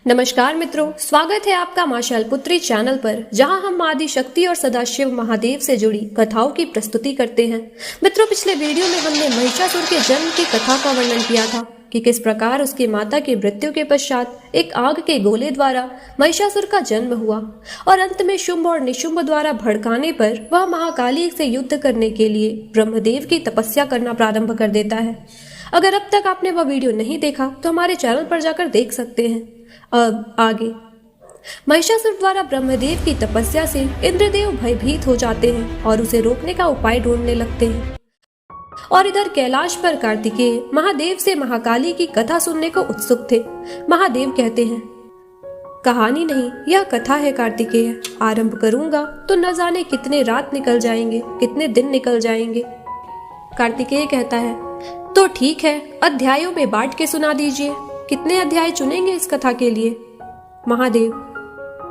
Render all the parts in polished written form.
नमस्कार मित्रों, स्वागत है आपका मां शैलपुत्री चैनल पर, जहां हम आदि शक्ति और सदाशिव महादेव से जुड़ी कथाओं की प्रस्तुति करते हैं। मित्रों, पिछले वीडियो में हमने महिषासुर के जन्म की कथा का वर्णन किया था कि किस प्रकार उसकी माता की मृत्यु के पश्चात एक आग के गोले द्वारा महिषासुर का जन्म हुआ और अंत में शुंभ और निशुंभ द्वारा भड़काने पर वह महाकाली से युद्ध करने के लिए ब्रह्मदेव की तपस्या करना प्रारंभ कर देता है। अगर अब तक आपने वह वीडियो नहीं देखा तो हमारे चैनल पर जाकर देख सकते हैं। अब आगे महिषासुर द्वारा ब्रह्मदेव की तपस्या से इंद्रदेव भयभीत हो जाते हैं और उसे रोकने का उपाय ढूंढने लगते हैं। और इधर कैलाश पर कार्तिकेय महादेव से महाकाली की कथा सुनने को उत्सुक थे। महादेव कहते हैं, कहानी नहीं, यह कथा है कार्तिकेय। आरंभ करूंगा तो न जाने कितने रात निकल जाएंगे, कितने दिन निकल जाएंगे। कार्तिकेय कहता है, तो ठीक है, अध्यायों में बांट के सुना दीजिए। कितने अध्याय चुनेंगे इस कथा के लिए? महादेव,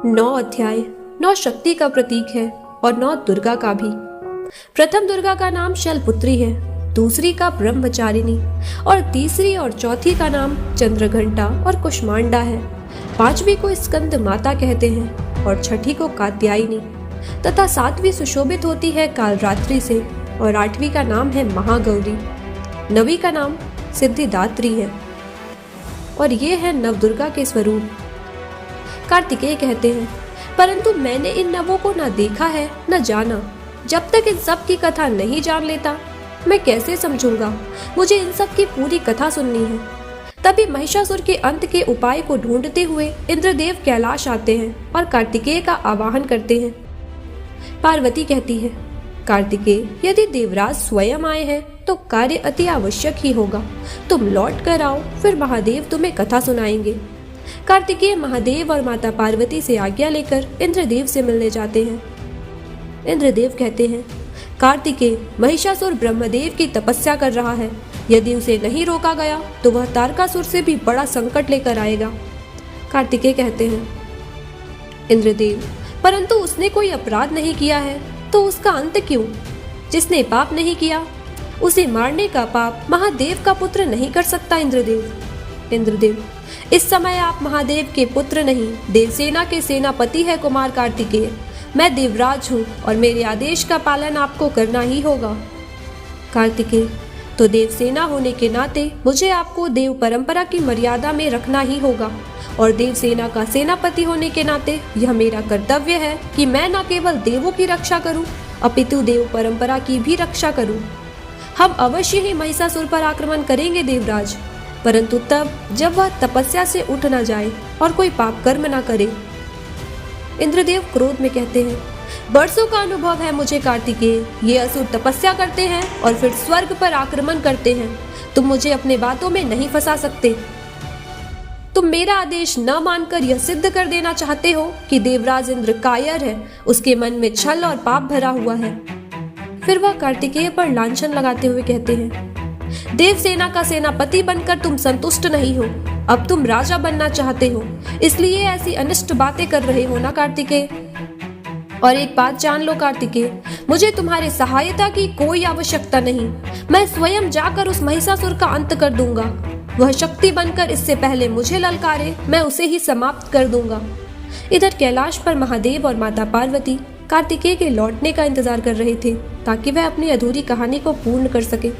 9 अध्याय। 9 शक्ति का प्रतीक है और 9 दुर्गा का भी। प्रथम दुर्गा का नाम शैलपुत्री है, दूसरी का ब्रह्मचारिणी और तीसरी और चौथी का नाम चंद्रघंटा और कुष्मांडा है। 5वीं को स्कंद माता कहते हैं और छठी को कात्यायनी तथा 7वीं सुशोभित होती है कालरात्रि से और 8वीं का नाम है महागौरी। 9वीं का नाम सिद्धिदात्री है और ये है नवदुर्गा के स्वरूप। कार्तिकेय कहते हैं, परंतु मैंने इन नवों को न देखा है न जाना। जब तक इन सब की कथा नहीं जान लेता मैं कैसे समझूंगा? मुझे इन सब की पूरी कथा सुननी है। तभी महिषासुर के अंत के उपाय को ढूंढते हुए इंद्रदेव कैलाश आते हैं और कार्तिकेय का आवाहन करते हैं। पार्वती कहती है, कार्तिकेय, यदि देवराज स्वयं आए हैं तो कार्य अति आवश्यक ही होगा। तुम लौट कर आओ, फिर महादेव तुम्हें कथा सुनाएंगे। कार्तिकेय महादेव और माता पार्वती से आज्ञा लेकर इंद्रदेव से मिलने जाते हैं। इंद्रदेव कहते हैं, कार्तिकेय, महिषासुर ब्रह्मदेव की तपस्या कर रहा है। यदि उसे नहीं रोका गया तो वह तारकासुर से भी बड़ा संकट लेकर आएगा। कार्तिकेय कहते हैं, इंद्रदेव, परंतु उसने कोई अपराध नहीं किया है तो उसका अंत क्यों? जिसने पाप नहीं किया उसे मारने का पाप महादेव का पुत्र नहीं कर सकता। इंद्रदेव, इस समय आप महादेव के पुत्र नहीं, देवसेना के सेनापति है कुमार कार्तिकेय। मैं देवराज हूँ और मेरे आदेश का पालन आपको करना ही होगा। कार्तिकेय, तो देवसेना होने के नाते मुझे आपको देव परंपरा की मर्यादा में रखना ही होगा और देवसेना का सेनापति होने के नाते यह मेरा कर्तव्य है कि मैं न केवल देवों की रक्षा करूं अपितु देव परंपरा की भी रक्षा करूं। हम अवश्य ही महिषासुर पर आक्रमण करेंगे देवराज, परंतु तब जब वह तपस्या से उठ न जाए और कोई पाप कर्म न करे। इंद्रदेव क्रोध में कहते हैं, वर्षों का अनुभव है मुझे कार्तिकेय। ये असुर तपस्या करते हैं और फिर स्वर्ग पर आक्रमण करते हैं। तुम मुझे अपने बातों में नहीं फंसा सकते। तुम मेरा आदेश न मानकर यह सिद्ध कर देना चाहते हो कि देवराज इंद्र कायर है, उसके मन में छल और पाप भरा हुआ है। फिर वह कार्तिकेय पर लांछन लगाते हुए कहते हैं, देवसेना का सेनापति बनकर तुम संतुष्ट नहीं हो, अब तुम राजा बनना चाहते हो, इसलिए ऐसी अनिष्ट बातें कर रहे हो ना कार्तिकेय। और एक बात जान लो कार्तिकेय, मुझे तुम्हारी सहायता की कोई आवश्यकता नहीं। मैं स्वयं जाकर उस महिषासुर का अंत कर दूंगा। वह शक्ति बनकर इससे पहले मुझे ललकारे, मैं उसे ही समाप्त कर दूंगा। इधर कैलाश पर महादेव और माता पार्वती कार्तिकेय के लौटने का इंतजार कर रहे थे ताकि वह अपनी अधूरी कहानी को पूर्ण कर सके।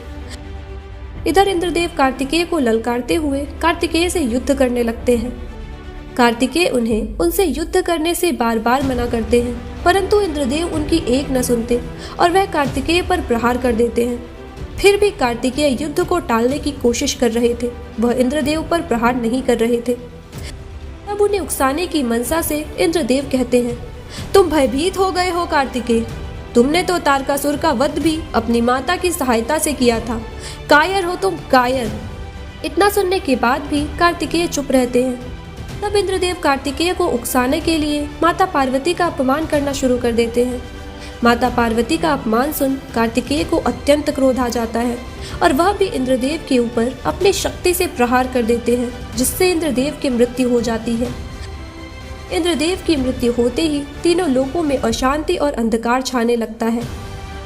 इधर इंद्रदेव कार्तिकेय को ललकारते हुए कार्तिकेय से युद्ध करने लगते हैं। कार्तिकेय उन्हें उनसे युद्ध करने से बार बार मना करते हैं, परंतु इंद्रदेव उनकी एक न सुनते और वह कार्तिकेय पर प्रहार कर देते हैं। फिर भी कार्तिकेय युद्ध को टालने की कोशिश कर रहे थे, वह इंद्रदेव पर प्रहार नहीं कर रहे थे। तब उन्हें उकसाने की मनसा से इंद्रदेव कहते हैं, तुम भयभीत हो गए हो कार्तिकेय। तुमने तो तारकासुर का वध भी अपनी माता की सहायता से किया था। कायर हो तुम, कायर। इतना सुनने के बाद भी कार्तिकेय चुप रहते हैं। तब इंद्रदेव कार्तिकेय को उकसाने के लिए माता पार्वती का अपमान करना शुरू कर देते हैं। माता पार्वती का अपमान सुन कार्तिकेय को अत्यंत क्रोध आ जाता है और वह भी इंद्रदेव के ऊपर अपनी शक्ति से प्रहार कर देते हैं, जिससे इंद्रदेव की मृत्यु हो जाती है। इंद्रदेव की मृत्यु होते ही तीनों लोकों में अशांति और अंधकार छाने लगता है,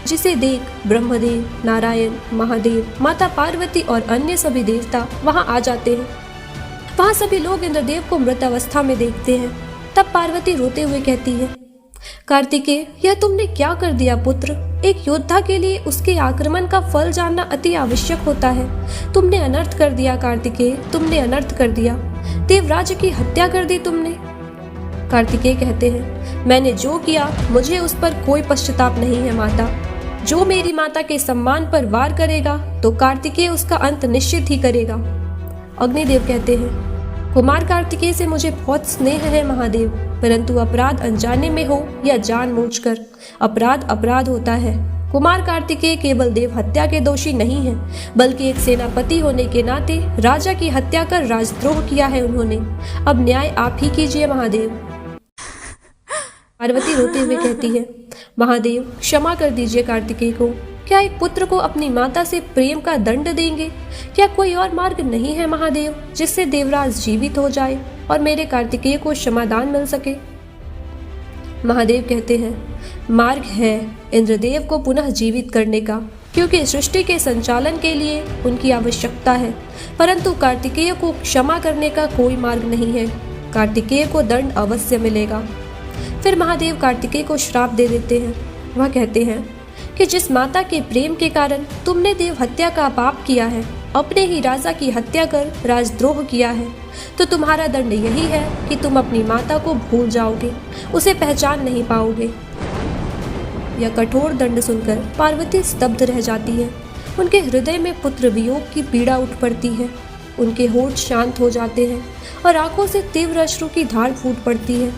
जिसे देख ब्रह्मदेव, नारायण, महादेव, माता पार्वती और अन्य सभी देवता वहां आ जाते हैं। वहाँ सभी लोग इंद्रदेव को मृत अवस्था में देखते हैं। तब पार्वती रोते हुए कहती है, कार्तिकेय, यह तुमने क्या कर दिया पुत्र? एक योद्धा के लिए उसके आक्रमण का फल जानना अति आवश्यक होता है। तुमने अनर्थ कर दिया कार्तिकेय, तुमने अनर्थ कर दिया। देवराज की हत्या कर दी तुमने। कार्तिकेय कहते हैं, मैंने जो किया मुझे उस पर कोई पश्चाताप नहीं है माता। जो मेरी माता के सम्मान पर वार करेगा तो कार्तिकेय उसका अंत निश्चित ही करेगा। अग्निदेव कहते हैं, कुमार कार्तिकेय से मुझे बहुत स्नेह है महादेव, परंतु अपराध अनजाने में हो या जानबूझकर, अपराध अपराध होता है। कुमार कार्तिकेय केवल देव हत्या के दोषी नहीं है, बल्कि एक सेनापति होने के नाते राजा की हत्या कर राजद्रोह किया है उन्होंने। अब न्याय आप ही कीजिए महादेव। पार्वती रोते हुए कहती है, महादेव क्षमा कर दीजिए कार्तिकेय को। क्या एक पुत्र को अपनी माता से प्रेम का दंड देंगे? क्या कोई और मार्ग नहीं है महादेव जिससे देवराज जीवित हो जाए और मेरे कार्तिकेय को क्षमादान मिल सके? महादेव कहते हैं, मार्ग है इंद्रदेव को पुनः जीवित करने का, क्योंकि सृष्टि के संचालन के लिए उनकी आवश्यकता है, परंतु कार्तिकेय को क्षमा करने का कोई मार्ग नहीं है। कार्तिकेय को दंड अवश्य मिलेगा। फिर महादेव कार्तिकेय को श्राप दे देते हैं। वह कहते हैं कि जिस माता के प्रेम के कारण तुमने देव हत्या का पाप किया है, अपने ही राजा की हत्या कर राजद्रोह किया है, तो तुम्हारा दंड यही है कि तुम अपनी माता को भूल जाओगे, उसे पहचान नहीं पाओगे। यह कठोर दंड सुनकर पार्वती स्तब्ध रह जाती है। उनके हृदय में पुत्र वियोग की पीड़ा उठ पड़ती है। उनके होठ शांत हो जाते हैं और आंखों से तीव्र अश्रु की धार फूट पड़ती है।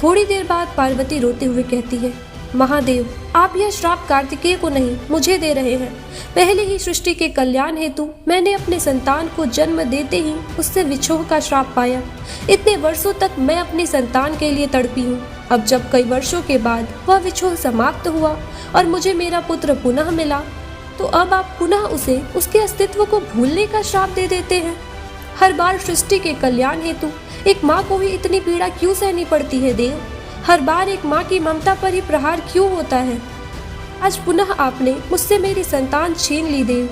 थोड़ी देर बाद पार्वती रोते हुए कहती है, महादेव, आप यह श्राप कार्तिकेय को नहीं मुझे दे रहे हैं। पहले ही सृष्टि के कल्याण हेतु मैंने अपने संतान को जन्म देते ही उससे विछोह का श्राप पाया। इतने वर्षों तक मैं अपनी संतान के लिए तड़पी हूँ। अब जब कई वर्षों के बाद वह विछोह समाप्त हुआ और मुझे मेरा पुत्र पुनः मिला, तो अब आप पुनः उसे उसके अस्तित्व को भूलने का श्राप दे देते हैं। हर बार सृष्टि के कल्याण हेतु एक माँ को ही इतनी पीड़ा क्यों सहनी पड़ती है देव? हर बार एक माँ की ममता पर ही प्रहार क्यों होता है? आज पुनः आपने मुझसे मेरी संतान छीन ली देव।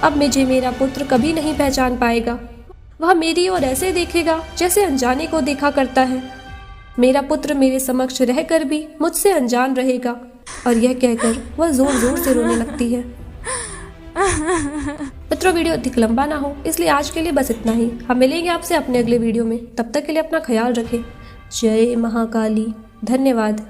अब मुझे मेरा पुत्र कभी नहीं पहचान पाएगा। वह मेरी ओर ऐसे देखेगा जैसे अनजाने को देखा करता है। मेरा पुत्र मेरे समक्ष रहकर भी मुझसे अनजान रहेगा। और यह कहकर वह जोर जोर से रोने लगती है। मित्रों, वीडियो अधिक लंबा ना हो इसलिए आज के लिए बस इतना ही। हम मिलेंगे आपसे अपने अगले वीडियो में। तब तक के लिए अपना ख्याल रखें। जय महाकाली। धन्यवाद।